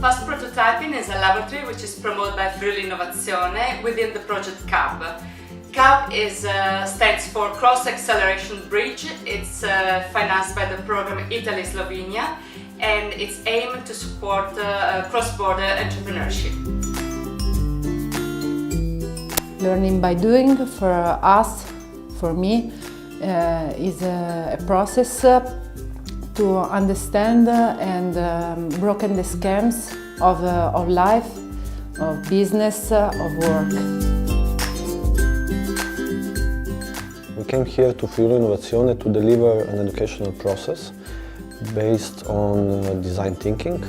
Fast Prototyping is a laboratory which is promoted by Friuli Innovazione within the project CAB. CAB stands for Cross Acceleration Bridge. It's financed by the program Italy-Slovenia, and it's aimed to support cross-border entrepreneurship. Learning by doing for us, for me, is a process to understand and broken the scams of life, of business, of work. We came here to Friuli Innovazione to deliver an educational process based on design thinking.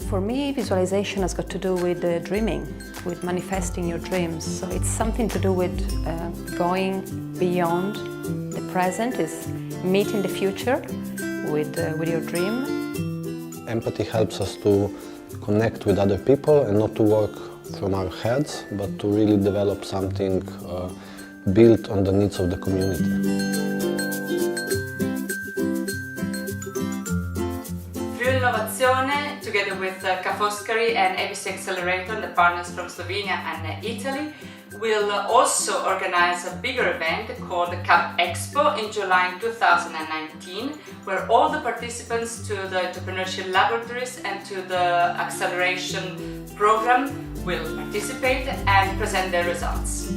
For me, visualization has got to do with dreaming, with manifesting your dreams. So it's something to do with going beyond the present, is meeting the future with your dream. Empathy helps us to connect with other people and not to work from our heads, but to really develop something built on the needs of the community. Friuli Innovazione, together with Foscari and ABC Accelerator, the partners from Slovenia and Italy, will also organize a bigger event called the CAB Expo in July 2019, where all the participants to the entrepreneurship laboratories and to the acceleration program will participate and present their results.